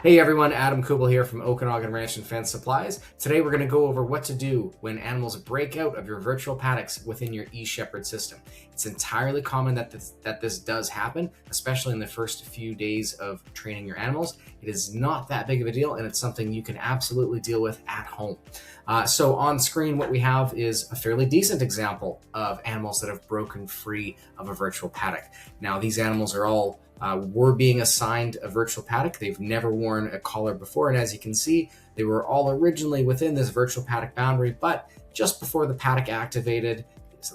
Hey everyone, Adam Kubel here from Okanagan Ranch and Fence Supplies. Today we're going to go over what to do when animals break out of your virtual paddocks within your eShepherd system. It's entirely common that this does happen, especially in the first few days of training your animals. It is not that big of a deal, and it's something you can absolutely deal with at home. So on screen, what we have is a fairly decent example of animals that have broken free of a virtual paddock. Now, these animals are all were being assigned a virtual paddock. They've never worn a collar before, and as you can see, they were all originally within this virtual paddock boundary, but just before the paddock activated,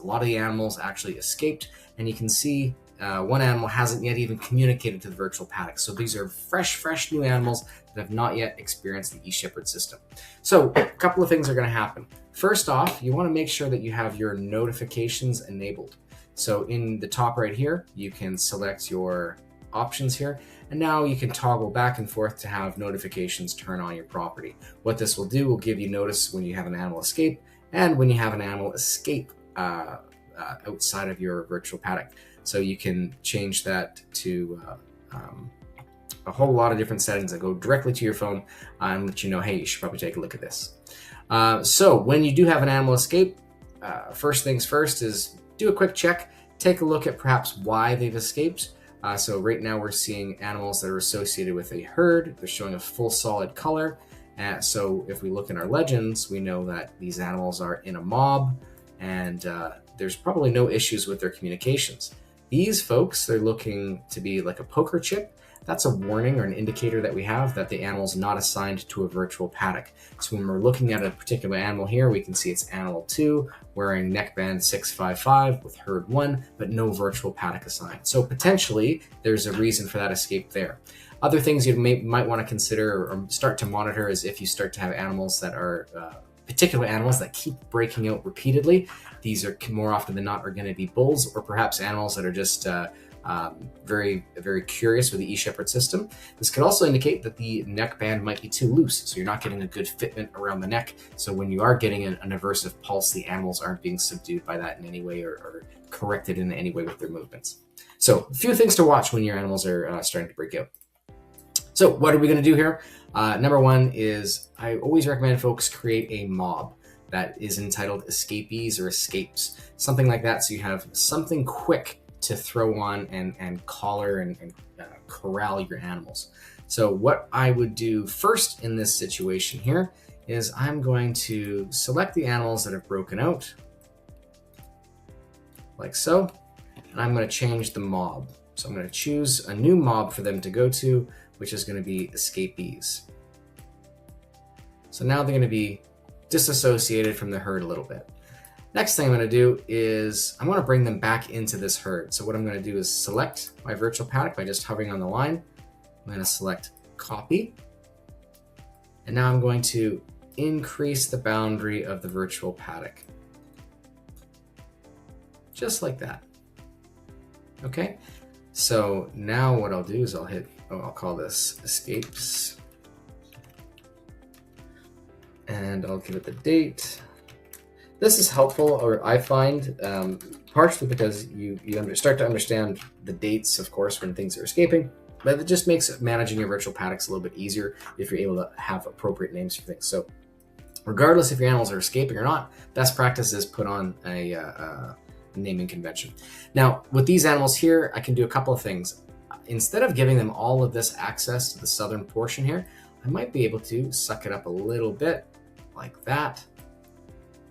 a lot of the animals actually escaped, and you can see one animal hasn't yet even communicated to the virtual paddock. So these are fresh new animals that have not yet experienced the eShepherd system. So a couple of things are going to happen. First off, you want to make sure that you have your notifications enabled. So in the top right here, you can select your options here, and now you can toggle back and forth to have notifications turn on your property. What this will do will give you notice when you have an animal escape and when you have an animal escape outside of your virtual paddock. So you can change that to a whole lot of different settings that go directly to your phone and let you know, hey, you should probably take a look at this. So when you do have an animal escape, first things first is do a quick check, take a look at perhaps why they've escaped. So right now we're seeing animals that are associated with a herd. They're showing a full solid color. So if we look in our legends, we know that these animals are in a mob, and there's probably no issues with their communications. These folks, they're looking to be like a poker chip. That's a warning or an indicator that we have that the animal's not assigned to a virtual paddock. So when we're looking at a particular animal here, we can see it's animal 2 wearing neckband 655 with herd 1, but no virtual paddock assigned. So potentially there's a reason for that escape there. Other things you might want to consider or start to monitor is if you start to have animals that are particular animals that keep breaking out repeatedly. These are more often than not are going to be bulls or perhaps animals that are just very curious with the eShepherd system. This could also indicate that the neck band might be too loose, so you're not getting a good fitment around the neck. So when you are getting an aversive pulse, the animals aren't being subdued by that in any way or corrected in any way with their movements. So a few things to watch when your animals are starting to break out. So what are we going to do here? Number one is I always recommend folks create a mob that is entitled escapees or escapes, something like that, so you have something quick to throw on and collar and corral your animals. So what I would do first in this situation here is I'm going to select the animals that have broken out, like so, and I'm going to change the mob. So I'm going to choose a new mob for them to go to, which is going to be escapees. So now they're going to be disassociated from the herd a little bit. Next thing I'm going to do is I want to bring them back into this herd. So what I'm going to do is select my virtual paddock by just hovering on the line. I'm going to select copy. And now I'm going to increase the boundary of the virtual paddock. Just like that. Okay. So now what I'll do is I'll call this escapes. And I'll give it the date. This is helpful, or I find, partially because you start to understand the dates, of course, when things are escaping, but it just makes managing your virtual paddocks a little bit easier if you're able to have appropriate names for things. So regardless if your animals are escaping or not, best practice is put on a naming convention. Now, with these animals here, I can do a couple of things. Instead of giving them all of this access to the southern portion here, I might be able to suck it up a little bit like that.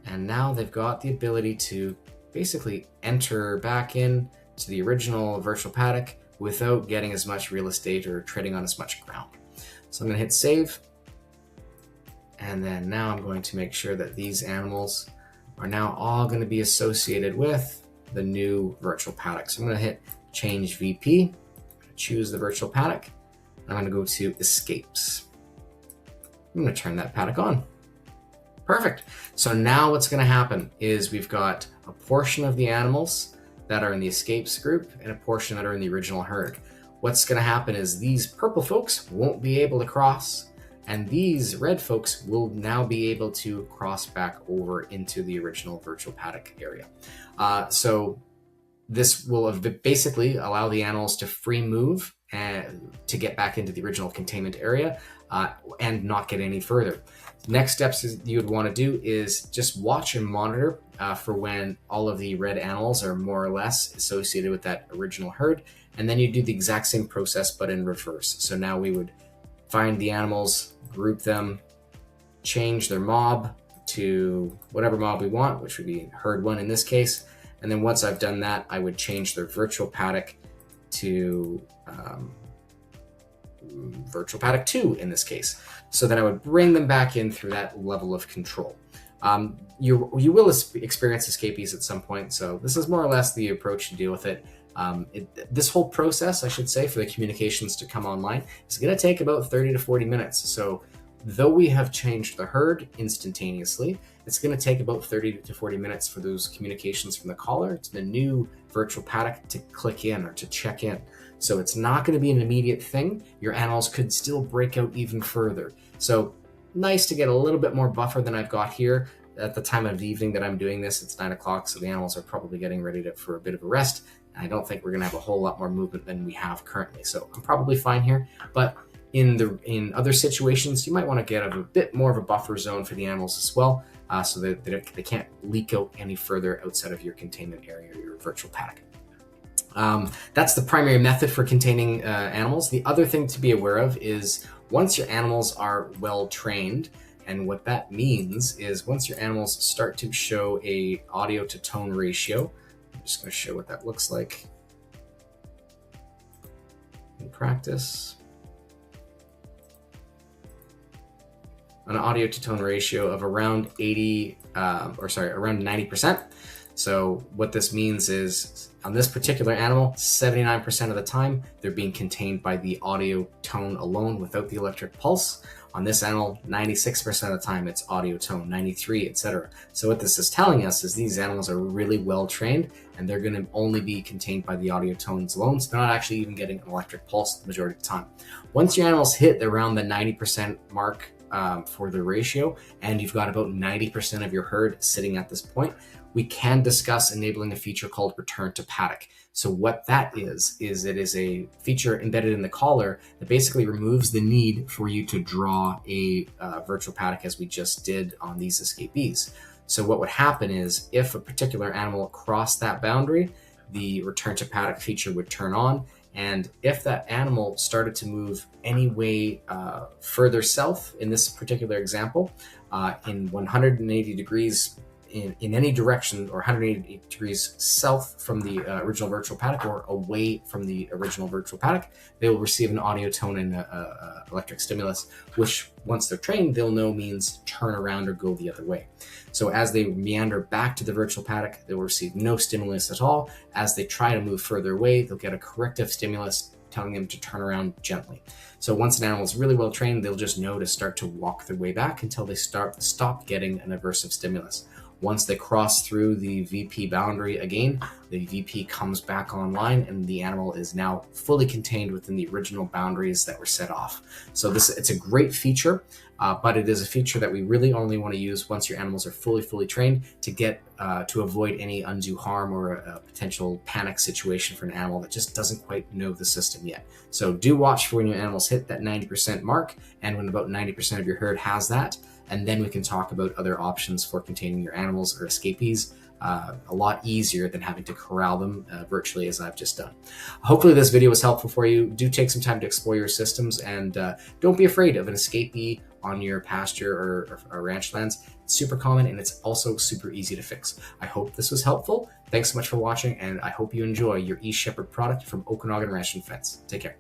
And now they've got the ability to basically enter back in to the original virtual paddock without getting as much real estate or treading on as much ground. So I'm going to hit save. And then now I'm going to make sure that these animals are now all going to be associated with the new virtual paddock. So I'm going to hit change VP, choose the virtual paddock. I'm going to go to escapes. I'm going to turn that paddock on. Perfect. So now what's going to happen is we've got a portion of the animals that are in the escapes group and a portion that are in the original herd. What's going to happen is these purple folks won't be able to cross, and these red folks will now be able to cross back over into the original virtual paddock area. So this will basically allow the animals to free move to get back into the original containment area and not get any further. Next steps you would want to do is just watch and monitor for when all of the red animals are more or less associated with that original herd, and then you do the exact same process but in reverse. So now we would find the animals, group them, change their mob to whatever mob we want, which would be herd 1 in this case, and then once I've done that, I would change their virtual paddock to virtual paddock 2 in this case. So then I would bring them back in through that level of control. You will experience escapees at some point, so this is more or less the approach to deal with it. This whole process, I should say, for the communications to come online is going to take about 30 to 40 minutes. So though we have changed the herd instantaneously, it's going to take about 30 to 40 minutes for those communications from the caller to the new virtual paddock to click in or to check in. So it's not going to be an immediate thing. Your animals could still break out even further. So nice to get a little bit more buffer than I've got here. At the time of the evening that I'm doing this, it's 9 o'clock, so the animals are probably getting ready for a bit of a rest. I don't think we're going to have a whole lot more movement than we have currently. So I'm probably fine here, but in other situations, you might want to get a bit more of a buffer zone for the animals as well, so that they can't leak out any further outside of your containment area or your virtual paddock. That's the primary method for containing animals. The other thing to be aware of is once your animals are well trained, and what that means is once your animals start to show a audio to tone ratio, I'm just going to show what that looks like in practice. An audio to tone ratio of around around 90%. So what this means is on this particular animal, 79% of the time, they're being contained by the audio tone alone without the electric pulse. On this animal, 96% of the time, it's audio tone, 93, etc. So what this is telling us is these animals are really well trained and they're going to only be contained by the audio tones alone. So they're not actually even getting an electric pulse the majority of the time. Once your animals hit around the 90% mark for the ratio, and you've got about 90% of your herd sitting at this point, we can discuss enabling a feature called return to paddock. So what that is it is a feature embedded in the collar that basically removes the need for you to draw a virtual paddock as we just did on these escapees. So what would happen is if a particular animal crossed that boundary, the return to paddock feature would turn on. And if that animal started to move any way further south in this particular example, in 180 degrees in any direction, or 180 degrees south from the original virtual paddock or away from the original virtual paddock, they will receive an audio tone and electric stimulus, which once they're trained, they'll know means turn around or go the other way. So as they meander back to the virtual paddock, they will receive no stimulus at all. As they try to move further away, they'll get a corrective stimulus telling them to turn around gently. So once an animal is really well trained, they'll just know to start to walk their way back until they stop getting an aversive stimulus. Once they cross through the VP boundary again, the VP comes back online and the animal is now fully contained within the original boundaries that were set off. So it's a great feature, but it is a feature that we really only want to use once your animals are fully trained to avoid any undue harm or a potential panic situation for an animal that just doesn't quite know the system yet. So do watch for when your animals hit that 90% mark and when about 90% of your herd has that. And then we can talk about other options for containing your animals or escapees a lot easier than having to corral them virtually as I've just done. Hopefully this video was helpful for you. Do take some time to explore your systems and don't be afraid of an escapee on your pasture or ranch lands. It's super common and it's also super easy to fix. I hope this was helpful. Thanks so much for watching and I hope you enjoy your eShepherd product from Okanagan Ranch and Fence. Take care.